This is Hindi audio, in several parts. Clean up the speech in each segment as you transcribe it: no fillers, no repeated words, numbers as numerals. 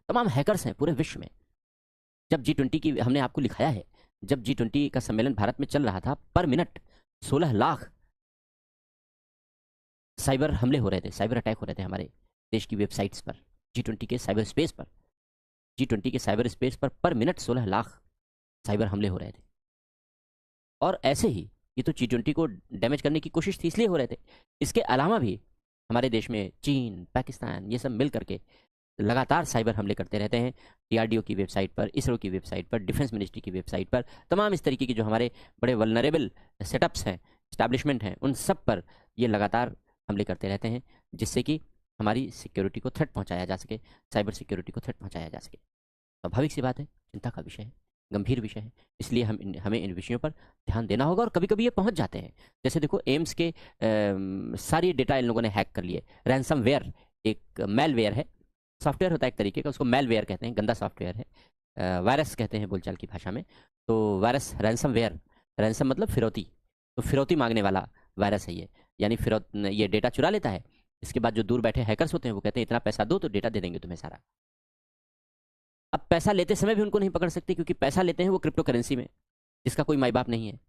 तमाम हैकर्स हैं पूरे विश्व में। जब G20 की हमने आपको लिखाया है, जब G20 का सम्मेलन भारत में चल रहा था, पर मिनट 16 लाख साइबर हमले हो रहे थे, साइबर अटैक हो रहे थे हमारे देश की वेबसाइट्स पर, G20 के साइबर स्पेस पर। G20 के साइबर स्पेस पर मिनट 16 लाख साइबर हमले हो रहे थे। और ऐसे ही ये तो G20 को डैमेज करने की कोशिश थी, इसलिए हो रहे थे। इसके अलावा भी हमारे देश में चीन, पाकिस्तान, ये सब मिल करके लगातार साइबर हमले करते रहते हैं। DRDO की वेबसाइट पर, इसरो की वेबसाइट पर, डिफेंस मिनिस्ट्री की वेबसाइट पर, तमाम इस तरीके की जो हमारे बड़े वल्नरेबल सेटअप्स हैं, इस्टेब्लिशमेंट हैं, उन सब पर ये लगातार हमले करते रहते हैं, जिससे कि हमारी सिक्योरिटी को थ्रेट पहुंचाया जा सके, साइबर सिक्योरिटी को थ्रेट पहुंचाया जा सके। स्वाभाविक सी बात है, चिंता का विषय है, गंभीर विषय है। इसलिए हमें इन विषयों पर ध्यान देना होगा। और कभी कभी ये पहुंच जाते हैं, जैसे देखो एम्स के सारी डेटा इन लोगों ने हैक कर लिए। रैंसमवेयर एक मेलवेयर है, सॉफ्टवेयर होता है एक तरीके का, उसको मेलवेयर कहते हैं, गंदा सॉफ्टवेयर है, वायरस कहते हैं बोलचाल की भाषा में। तो वायरस रैंसमवेयर, रैंसम मतलब फिरौती, तो फिरौती मांगने वाला वायरस है ये। यानी ये डेटा चुरा लेता है। इसके बाद जो दूर बैठे हैकर्स होते हैं वो कहते हैं इतना पैसा दो तो डेटा दे देंगे तुम्हें सारा। अब पैसा लेते समय भी उनको नहीं पकड़ सकते, क्योंकि पैसा लेते हैं वो क्रिप्टो करेंसी में, जिसका कोई माई बाप नहीं है,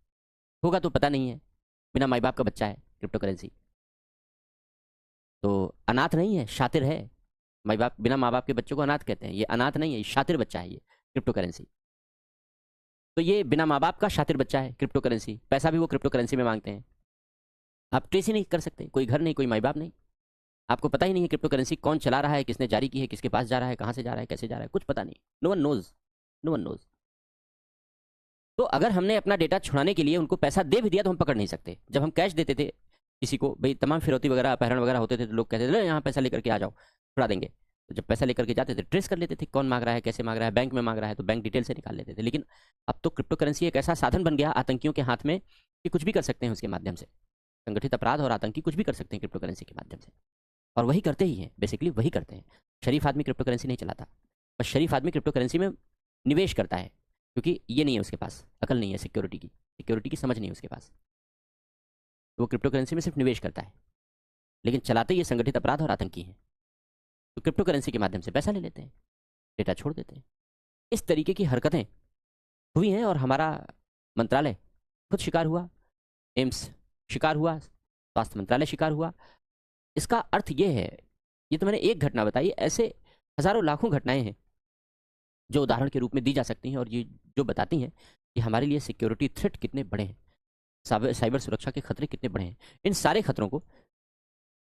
होगा तो पता नहीं है, बिना माई बाप का बच्चा है क्रिप्टो करेंसी। तो अनाथ नहीं है, शातिर है। माई बाप, बिना माँ बाप के बच्चों को अनाथ कहते हैं, ये अनाथ नहीं है, ये शातिर बच्चा है ये क्रिप्टो करेंसी। तो ये बिना माँ बाप का शातिर बच्चा है क्रिप्टो करेंसी, पैसा भी वो क्रिप्टो करेंसी में मांगते हैं। आप ट्रेस ही नहीं कर सकते, कोई घर नहीं, कोई माई बाप नहीं, आपको पता ही नहीं है क्रिप्टो करेंसी कौन चला रहा है, किसने जारी की है, किसके पास जा रहा है, कहाँ से जा रहा है, कैसे जा रहा है, कुछ पता नहीं। No one knows, no one knows. तो अगर हमने अपना डेटा छुड़ाने के लिए उनको पैसा दे भी दिया तो हम पकड़ नहीं सकते। जब हम कैश देते थे किसी को, भाई तमाम फिरौती वगैरह, अपहरण वगैरह होते थे, तो लोग कहते थे यहाँ पैसा लेकर के आ जाओ, छुड़ा देंगे। तो जब पैसा लेकर के जाते थे, ट्रेस कर लेते थे कौन मांग रहा है, कैसे मांग रहा है, बैंक में मांग रहा है तो बैंक डिटेल से निकाल लेते थे। लेकिन अब तो क्रिप्टो करेंसी एक ऐसा साधन बन गया आतंकियों के हाथ में कि कुछ भी कर सकते हैं उसके माध्यम से। संगठित अपराध और आतंकी कुछ भी कर सकते हैं क्रिप्टो करेंसी के माध्यम से, और वही करते ही हैं, बेसिकली वही करते हैं। शरीफ आदमी क्रिप्टो करेंसी नहीं चलाता, पर शरीफ आदमी क्रिप्टो करेंसी में निवेश करता है, क्योंकि ये नहीं है उसके पास, अकल नहीं है सिक्योरिटी की समझ नहीं है उसके पास, तो वो क्रिप्टो करेंसी में सिर्फ निवेश करता है। लेकिन चलाते ये संगठित अपराध और आतंकी हैं, तो क्रिप्टो करेंसी के माध्यम से पैसा ले लेते हैं, डेटा छोड़ देते हैं। इस तरीके की हरकतें हुई हैं, और हमारा मंत्रालय खुद शिकार हुआ, एम्स शिकार हुआ, स्वास्थ्य मंत्रालय शिकार हुआ। इसका अर्थ ये है, ये तो मैंने एक घटना बताई, ऐसे हजारों लाखों घटनाएं हैं जो उदाहरण के रूप में दी जा सकती हैं, और ये जो बताती हैं कि हमारे लिए सिक्योरिटी थ्रेट कितने बड़े हैं, साइबर सुरक्षा के खतरे कितने बड़े हैं। इन सारे खतरों को